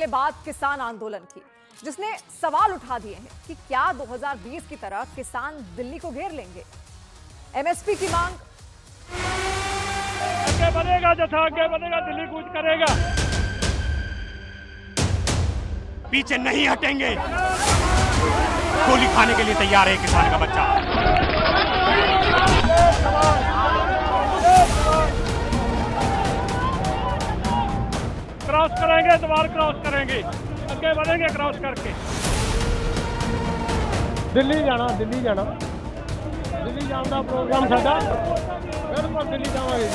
पहले बात किसान आंदोलन की, जिसने सवाल उठा दिए हैं कि क्या 2020 की तरह किसान दिल्ली को घेर लेंगे। एमएसपी की मांग आगे बढ़ेगा, जैसा आगे बढ़ेगा दिल्ली कूच करेगा, पीछे नहीं हटेंगे। गोली खाने के लिए तैयार है किसान का बच्चा। क्रॉस करेंगे, द्वार क्रॉस करेंगे, आगे बढ़ेंगे क्रॉस करके। दिल्ली जाना का प्रोग्राम साडा, बिल्कुल दिल्ली जावांगे।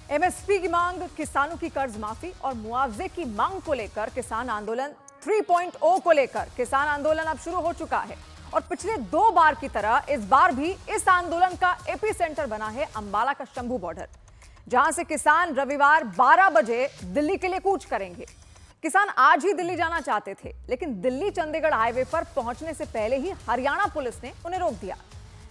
एमएसपी की मांग, किसानों की कर्ज माफी और मुआवजे की मांग को लेकर किसान आंदोलन 3.0 को लेकर किसान आंदोलन अब शुरू हो चुका है और पिछले 2 बार की तरह इस बार भी इस आंदोलन का एपी सेंटर बना है अंबाला का शंभू बॉर्डर, जहां से किसान रविवार 12 बजे दिल्ली के लिए कूच करेंगे। किसान आज ही दिल्ली जाना चाहते थे, लेकिन दिल्ली चंडीगढ़ हाईवे पर पहुंचने से पहले ही हरियाणा पुलिस ने उन्हें रोक दिया।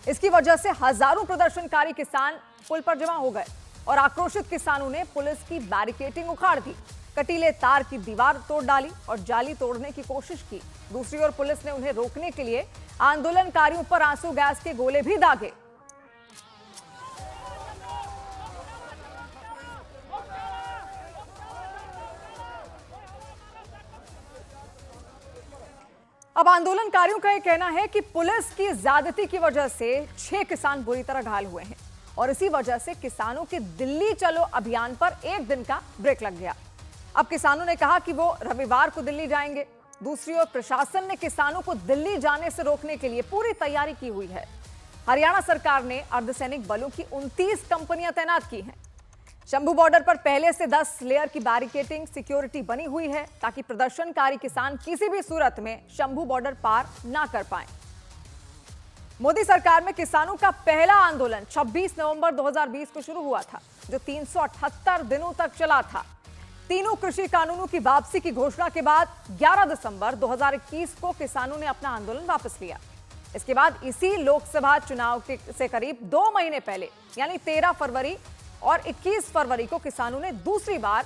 इसकी वजह से हजारों प्रदर्शनकारी किसान पुल पर जमा हो गए और आक्रोशित किसानों ने पुलिस की बैरिकेडिंग उखाड़ दी, कटीले तार की दीवार तोड़ डाली और जाली तोड़ने की कोशिश की। दूसरी ओर पुलिस ने उन्हें रोकने के लिए आंदोलनकारियों पर आंसू गैस के गोले भी दागे। अब आंदोलनकारियों का यह कहना है कि पुलिस की ज्यादती की वजह से 6 किसान बुरी तरह घायल हुए हैं और इसी वजह से किसानों के दिल्ली चलो अभियान पर 1 दिन का ब्रेक लग गया। अब किसानों ने कहा कि वो रविवार को दिल्ली जाएंगे। दूसरी ओर प्रशासन ने किसानों को दिल्ली जाने से रोकने के लिए पूरी तैयारी की हुई है। हरियाणा सरकार ने अर्धसैनिक बलों की 29 कंपनियां तैनात की हैं। शंभू बॉर्डर पर पहले से 10 लेयर की बैरिकेडिंग सिक्योरिटी बनी हुई है ताकि प्रदर्शनकारी किसान किसी भी सूरत में शंभू बॉर्डर पार ना कर पाएं। मोदी सरकार में किसानों का पहला आंदोलन 26 नवंबर 2020 को शुरू हुआ था, जो 378 दिनों तक चला था। तीनों कृषि कानूनों की वापसी की घोषणा के बाद 11 दिसंबर 2021 को किसानों ने अपना आंदोलन वापस लिया। इसके बाद इसी लोकसभा चुनाव से करीब 2 महीने पहले यानी 13 फरवरी और 21 फरवरी को किसानों ने दूसरी बार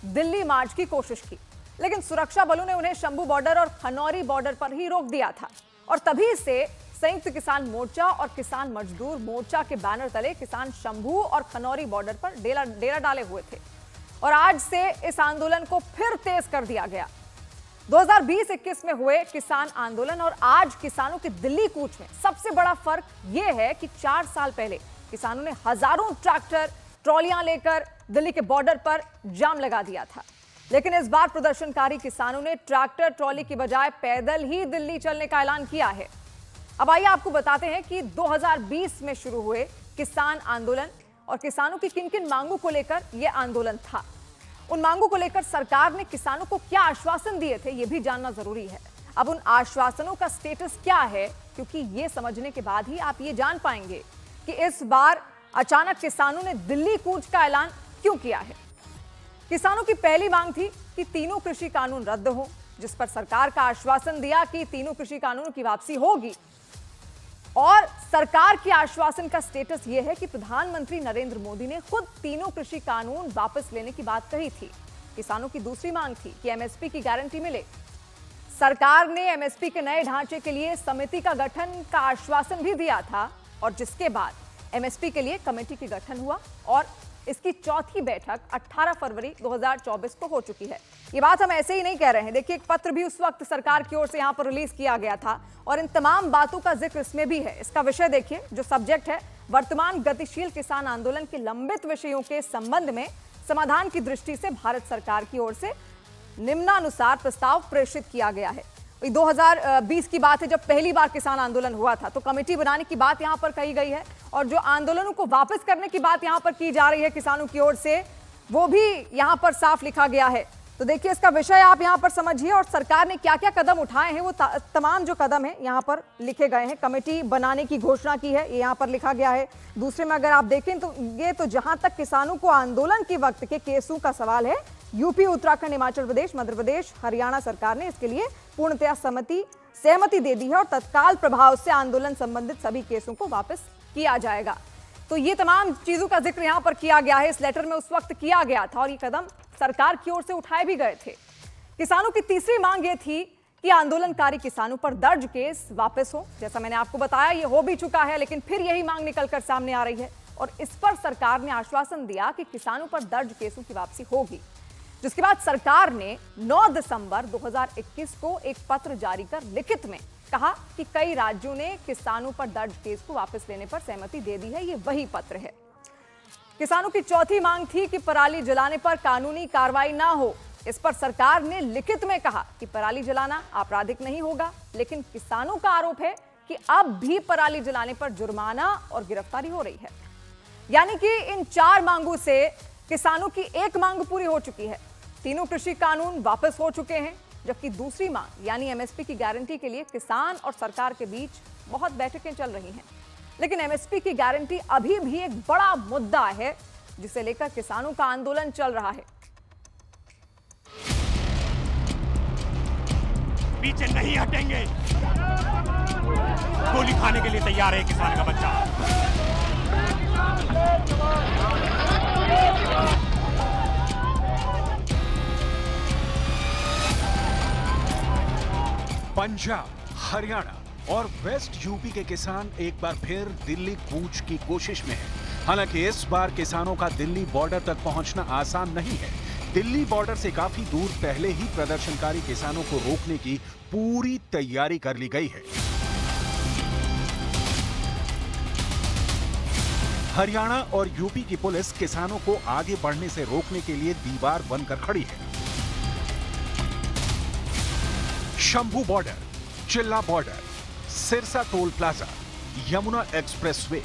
दिल्ली मार्च की कोशिश की, लेकिन सुरक्षा बलों ने उन्हें शंभू बॉर्डर और खनौरी बॉर्डर पर ही रोक दिया था और तभी से संयुक्त किसान मोर्चा और किसान मजदूर मोर्चा के बैनर तले किसान शंभू और खनौरी बॉर्डर पर डेरा डाले हुए थे और आज से इस आंदोलन को फिर तेज कर दिया गया। 2020-21 में हुए किसान आंदोलन और आज किसानों के दिल्ली कूच में सबसे बड़ा फर्क यह है कि 4 साल पहले किसानों ने हजारों ट्रैक्टर ट्रॉलियां लेकर दिल्ली के बॉर्डर पर जाम लगा दिया था, लेकिन इस बार प्रदर्शनकारी किसानों ने ट्रैक्टर ट्रॉली की बजाय पैदल ही दिल्ली चलने का ऐलान किया है। अब आइए आपको बताते हैं कि 2020 में शुरू हुए किसान आंदोलन और किसानों की किन किन मांगों को लेकर यह आंदोलन था। उन मांगों को लेकर सरकार ने किसानों को क्या आश्वासन दिए थे, यह भी जानना जरूरी है। अब उन आश्वासनों का स्टेटस क्या है, क्योंकि यह समझने के बाद ही आप ये जान पाएंगे कि इस बार अचानक किसानों ने दिल्ली कूच का ऐलान क्यों किया है। किसानों की पहली मांग थी कि तीनों कृषि कानून रद्द हो, जिस पर सरकार का आश्वासन दिया कि तीनों कृषि कानूनों की वापसी होगी और सरकार के आश्वासन का स्टेटस यह है कि प्रधानमंत्री नरेंद्र मोदी ने खुद तीनों कृषि कानून वापस लेने की बात कही थी। किसानों की दूसरी मांग थी कि एमएसपी की गारंटी मिले। सरकार ने एमएसपी के नए ढांचे के लिए समिति का गठन का आश्वासन भी दिया था और जिसके बाद एमएसपी के लिए कमेटी की गठन हुआ और इसकी चौथी बैठक 18 फरवरी 2024 को हो चुकी है। ये बात हम ऐसे ही नहीं कह रहे हैं। देखिए, एक पत्र भी उस वक्त सरकार की ओर से यहां पर रिलीज किया गया था और इन तमाम बातों का जिक्र इसमें भी है। इसका विषय देखिए, जो सब्जेक्ट है, वर्तमान गतिशील किसान आंदोलन के लंबित विषयों के संबंध में समाधान की दृष्टि से भारत सरकार की ओर से निम्नानुसार प्रस्ताव प्रेषित किया गया है। 2020 की बात है, जब पहली बार किसान आंदोलन हुआ था तो कमेटी बनाने की बात यहां पर कही गई है और जो आंदोलनों को वापस करने की बात यहां पर की जा रही है किसानों की ओर से, वो भी यहां पर साफ लिखा गया है। तो देखिए, इसका विषय आप यहां पर समझिए और सरकार ने क्या क्या कदम उठाए हैं, वो तमाम जो कदम है यहां पर लिखे गए हैं। कमेटी बनाने की घोषणा की है, ये यहां पर लिखा गया है। दूसरे में अगर आप देखें तो ये तो जहां तक किसानों को आंदोलन के वक्त के केसों का सवाल है, यूपी, उत्तराखंड, हिमाचल प्रदेश, मध्य प्रदेश, हरियाणा सरकार ने इसके लिए पूर्णतया सहमति दे दी है और तत्काल प्रभाव से आंदोलन संबंधित सभी केसों को वापस किया जाएगा। तो ये तमाम चीजों का जिक्र यहां पर किया गया है, इस लेटर में उस वक्त किया गया था और ये कदम सरकार की ओर से उठाए भी गए थे। किसानों की तीसरी मांग ये थी कि आंदोलनकारी किसानों पर दर्ज केस वापस हो। जैसा मैंने आपको बताया, ये हो भी चुका है, लेकिन फिर यही मांग निकलकर सामने आ रही है और इस पर सरकार ने आश्वासन दिया कि किसानों पर दर्ज केसों की वापसी होगी। जिसके बाद सरकार ने 9 दिसंबर 2021 को एक पत्र जारी कर लिखित में कहा कि कई राज्यों ने किसानों पर दर्ज केस को वापस लेने पर सहमति दे दी है। ये वही पत्र है। किसानों की चौथी मांग थी कि पराली जलाने पर कानूनी कार्रवाई ना हो। इस पर सरकार ने लिखित में कहा कि पराली जलाना आपराधिक नहीं होगा, लेकिन किसानों का आरोप है कि अब भी पराली जलाने पर जुर्माना और गिरफ्तारी हो रही है। यानी कि इन 4 मांगों से किसानों की एक मांग पूरी हो चुकी है। तीनों कृषि कानून वापस हो चुके हैं, जबकि दूसरी मांग यानी एमएसपी की गारंटी के लिए किसान और सरकार के बीच बहुत बैठकें चल रही हैं। लेकिन एमएसपी की गारंटी अभी भी एक बड़ा मुद्दा है, जिसे लेकर किसानों का आंदोलन चल रहा है। पीछे नहीं हटेंगे, गोली खाने के लिए तैयार है किसान का बच्चा। पंजाब, हरियाणा और वेस्ट यूपी के किसान एक बार फिर दिल्ली कूच की कोशिश में हैं। हालांकि इस बार किसानों का दिल्ली बॉर्डर तक पहुंचना आसान नहीं है। दिल्ली बॉर्डर से काफी दूर पहले ही प्रदर्शनकारी किसानों को रोकने की पूरी तैयारी कर ली गई है। हरियाणा और यूपी की पुलिस किसानों को आगे बढ़ने से रोकने के लिए दीवार बनकर खड़ी है। शंभू बॉर्डर, चिल्ला border, Sirsa toll plaza, Yamuna expressway,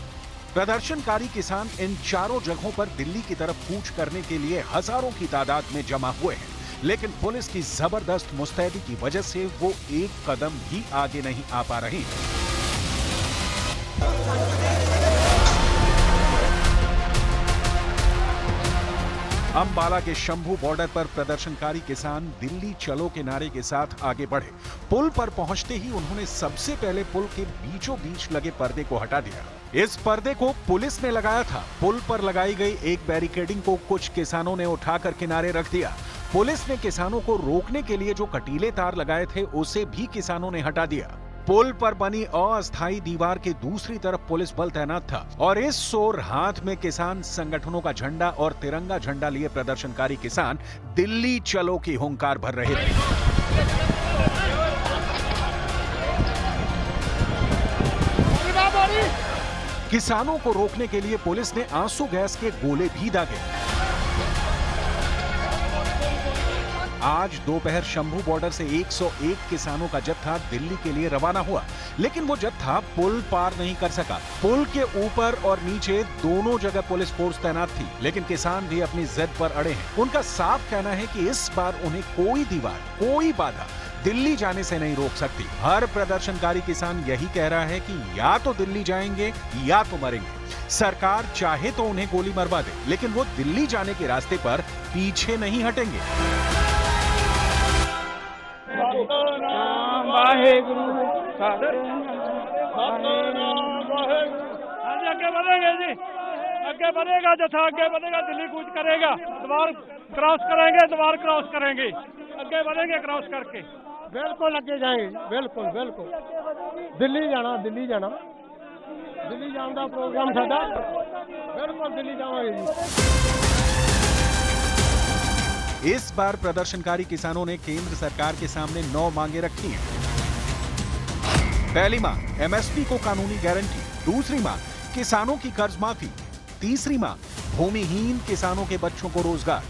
प्रदर्शनकारी किसान इन चारों जगहों पर दिल्ली की तरफ कूच करने के लिए हजारों की तादाद में जमा हुए हैं, लेकिन पुलिस की जबरदस्त मुस्तैदी की वजह से वो एक कदम भी आगे नहीं आ पा रही। अंबाला के शंभू बॉर्डर पर प्रदर्शनकारी किसान दिल्ली चलो के नारे के साथ आगे बढ़े। पुल पर पहुंचते ही उन्होंने सबसे पहले पुल के बीचों बीच लगे पर्दे को हटा दिया। इस पर्दे को पुलिस ने लगाया था। पुल पर लगाई गई एक बैरिकेडिंग को कुछ किसानों ने उठाकर किनारे रख दिया। पुलिस ने किसानों को रोकने के लिए जो कटीले तार लगाए थे उसे भी किसानों ने हटा दिया। पुल पर बनी अस्थायी दीवार के दूसरी तरफ पुलिस बल तैनात था और इस ओर हाथ में किसान संगठनों का झंडा और तिरंगा झंडा लिए प्रदर्शनकारी किसान दिल्ली चलो की हुंकार भर रहे थे। किसानों को रोकने के लिए पुलिस ने आंसू गैस के गोले भी दागे। आज दोपहर शंभू बॉर्डर से 101 किसानों का जत्था दिल्ली के लिए रवाना हुआ, लेकिन वो जत्था पुल पार नहीं कर सका। पुल के ऊपर और नीचे दोनों जगह पुलिस फोर्स तैनात थी, लेकिन किसान भी अपनी जिद पर अड़े हैं। उनका साफ कहना है कि इस बार उन्हें कोई दीवार, कोई बाधा दिल्ली जाने से नहीं रोक सकती। हर प्रदर्शनकारी किसान यही कह रहा है कि या तो दिल्ली जाएंगे या तो मरेंगे। सरकार चाहे तो उन्हें गोली मरवा दे, लेकिन वो दिल्ली जाने के रास्ते पर पीछे नहीं हटेंगे। आगे बढ़ेंगे जी, आगे बढ़ेगा जथा, आगे बढ़ेगा, दिल्ली कूच करेगा, द्वार क्रॉस करेंगे, द्वार क्रॉस करेंगे, आगे बढ़ेंगे क्रॉस करके। बिल्कुल आगे जाएंगे, बिल्कुल बिल्कुल दिल्ली जाना, दिल्ली जाना, दिल्ली जाने का प्रोग्राम साडा, बिल्कुल दिल्ली जावांगे जी। इस बार प्रदर्शनकारी किसानों ने केंद्र सरकार के सामने 9 मांगे रखी हैं। पहली मांग एमएसपी को कानूनी गारंटी, दूसरी मांग किसानों की कर्ज माफी, तीसरी मांग भूमिहीन किसानों के बच्चों को रोजगार,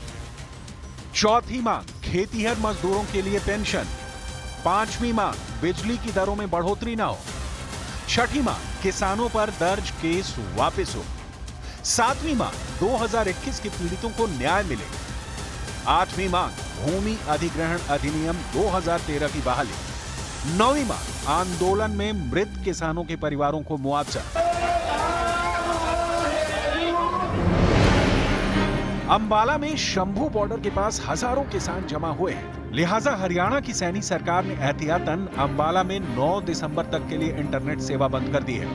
चौथी मांग खेतीहर मजदूरों के लिए पेंशन, पांचवी मांग बिजली की दरों में बढ़ोतरी ना हो, छठी मांग किसानों पर दर्ज केस वापस हो, सातवीं मांग 2021 के पीड़ितों को न्याय मिले, आठवीं मांग भूमि अधिग्रहण अधिनियम 2013 की बहाली, नौवीं मांग आंदोलन में मृत किसानों के परिवारों को मुआवजा। अंबाला में शंभू बॉर्डर के पास हजारों किसान जमा हुए हैं, लिहाजा हरियाणा की सैनी सरकार ने एहतियातन अंबाला में 9 दिसंबर तक के लिए इंटरनेट सेवा बंद कर दी है।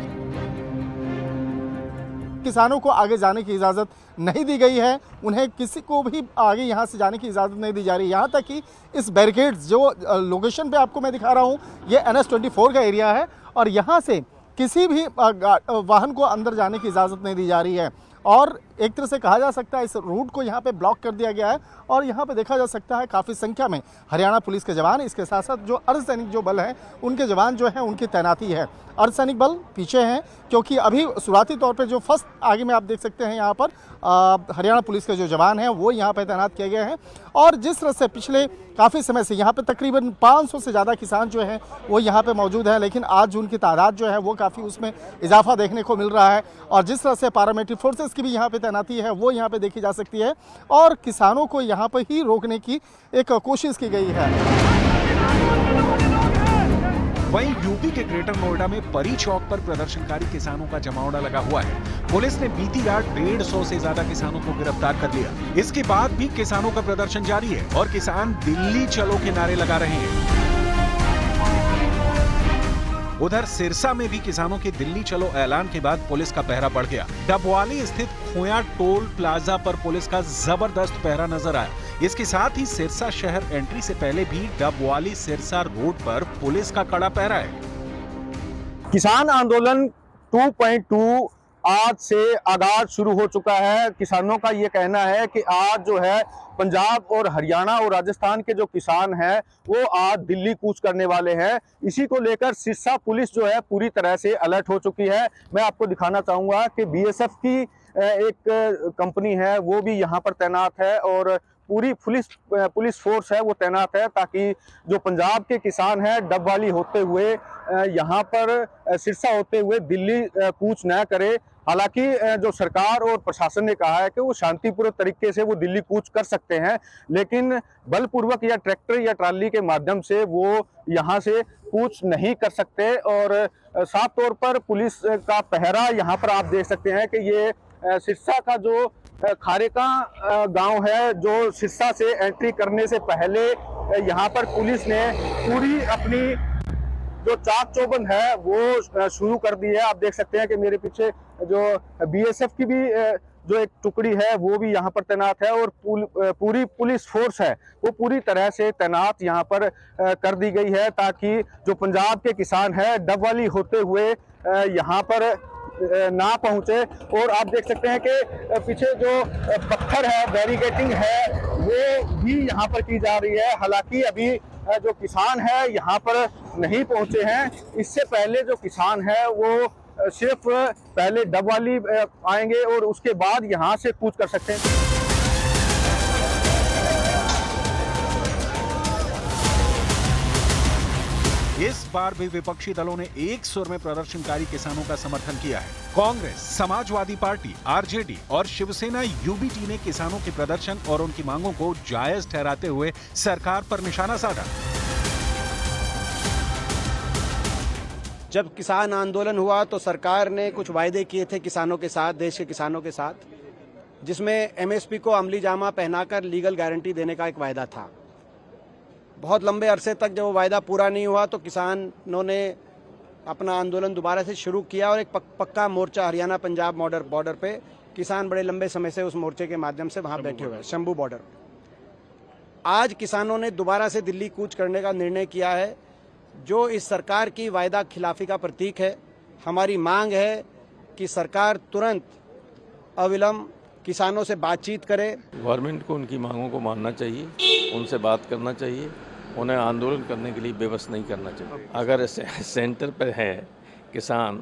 किसानों को आगे जाने की इजाज़त नहीं दी गई है, उन्हें किसी को भी आगे यहाँ से जाने की इजाज़त नहीं दी जा रही। यहाँ तक कि इस बैरिकेड्स जो लोकेशन पे आपको मैं दिखा रहा हूँ, ये NH-24 का एरिया है और यहाँ से किसी भी वाहन को अंदर जाने की इजाज़त नहीं दी जा रही है और एक तरह से कहा जा सकता है इस रूट को यहाँ पे ब्लॉक कर दिया गया है और यहाँ पे देखा जा सकता है काफ़ी संख्या में हरियाणा पुलिस के जवान, इसके साथ साथ जो अर्धसैनिक जो बल हैं उनके जवान जो हैं उनकी तैनाती है। अर्धसैनिक बल पीछे हैं क्योंकि अभी शुरुआती तौर पे जो फर्स्ट आगे में आप देख सकते हैं यहाँ पर हरियाणा पुलिस के जो जवान हैं वो यहाँ पे तैनात किए गए हैं और जिस तरह से पिछले काफ़ी समय से यहाँ पे तकरीबन 500 से ज़्यादा किसान जो हैं वो यहाँ पे मौजूद हैं, लेकिन आज उनकी तादाद जो है वो काफ़ी उसमें इजाफा देखने को मिल रहा है और जिस तरह से पैरामिलिट्री फोर्सेस की भी यहाँ पे तैनाती है वो यहाँ पे देखी जा सकती है और किसानों को यहाँ पर ही रोकने की एक कोशिश की गई है। वहीं यूपी के ग्रेटर नोएडा में परी चौक पर प्रदर्शनकारी किसानों का जमावड़ा लगा हुआ है। पुलिस ने बीती रात 150 से ज्यादा किसानों को गिरफ्तार कर लिया। इसके बाद भी किसानों का प्रदर्शन जारी है और किसान दिल्ली चलो के नारे लगा रहे हैं। उधर सिरसा में भी किसानों के दिल्ली चलो ऐलान के बाद पुलिस का पहरा बढ़ गया। डबवाली स्थित खोया टोल प्लाजा पर पुलिस का जबरदस्त पहरा नजर आया। इसके साथ ही सिरसा शहर एंट्री से पहले भी डबवाली सिरसा रोड पर पुलिस का कड़ा पहरा है। किसान आंदोलन 2.2 आज से आगाज शुरू हो चुका है। किसानों का ये कहना है कि आज जो है पंजाब और हरियाणा और राजस्थान के जो किसान हैं वो आज दिल्ली कूच करने वाले हैं। इसी को लेकर सिरसा पुलिस जो है पूरी तरह से अलर्ट हो चुकी है। मैं आपको दिखाना चाहूँगा कि BSF की एक कंपनी है वो भी यहाँ पर तैनात है और पूरी पुलिस फोर्स है वो तैनात है ताकि जो पंजाब के किसान हैं डबवाली होते हुए यहाँ पर सिरसा होते हुए दिल्ली कूच न करे। हालांकि जो सरकार और प्रशासन ने कहा है कि वो शांतिपूर्ण तरीके से वो दिल्ली कूच कर सकते हैं, लेकिन बलपूर्वक या ट्रैक्टर या ट्राली के माध्यम से वो यहाँ से कूच नहीं कर सकते। और साफ तौर पर पुलिस का पहरा यहाँ पर आप देख सकते हैं कि ये सिरसा का जो खारेका गांव है, जो सिरसा से एंट्री करने से पहले यहाँ पर पुलिस ने पूरी अपनी जो चाक चौबंद है वो शुरू कर दी है। आप देख सकते हैं कि मेरे पीछे जो BSF की भी जो एक टुकड़ी है वो भी यहाँ पर तैनात है और पूरी पुलिस फोर्स है वो पूरी तरह से तैनात यहाँ पर कर दी गई है ताकि जो पंजाब के किसान है डबवाली होते हुए यहाँ पर ना पहुंचे। और आप देख सकते हैं कि पीछे जो पत्थर है, बैरिकेडिंग है, वो भी यहाँ पर की जा रही है। हालांकि अभी जो किसान है यहाँ पर नहीं पहुंचे हैं। इससे पहले जो किसान है वो सिर्फ पहले डबवाली आएंगे और उसके बाद यहाँ से कूच कर सकते हैं। इस बार भी विपक्षी दलों ने एक सुर में प्रदर्शनकारी किसानों का समर्थन किया है। कांग्रेस, समाजवादी पार्टी, RJD और शिवसेना UBT ने किसानों के प्रदर्शन और उनकी मांगों को जायज ठहराते हुए सरकार पर निशाना साधा। जब किसान आंदोलन हुआ तो सरकार ने कुछ वायदे किए थे किसानों के साथ, देश के किसानों के साथ, जिसमें MSP को अमली जामा पहनाकर लीगल गारंटी देने का एक वायदा था। बहुत लंबे अरसे तक जब वो वायदा पूरा नहीं हुआ तो किसानों ने अपना आंदोलन दोबारा से शुरू किया और एक पक्का मोर्चा हरियाणा पंजाब बॉर्डर पे किसान बड़े लंबे समय से उस मोर्चे के माध्यम से वहाँ बैठे हुए हैं, शंभू बॉर्डर। आज किसानों ने दोबारा से दिल्ली कूच करने का निर्णय किया है, जो इस सरकार की वायदा खिलाफी का प्रतीक है। हमारी मांग है कि सरकार तुरंत अविलंब किसानों से बातचीत करे। गवर्नमेंट को उनकी मांगों को मानना चाहिए, उनसे बात करना चाहिए, उन्हें आंदोलन करने के लिए बेबस नहीं करना चाहिए। अगर सेंटर पर है किसान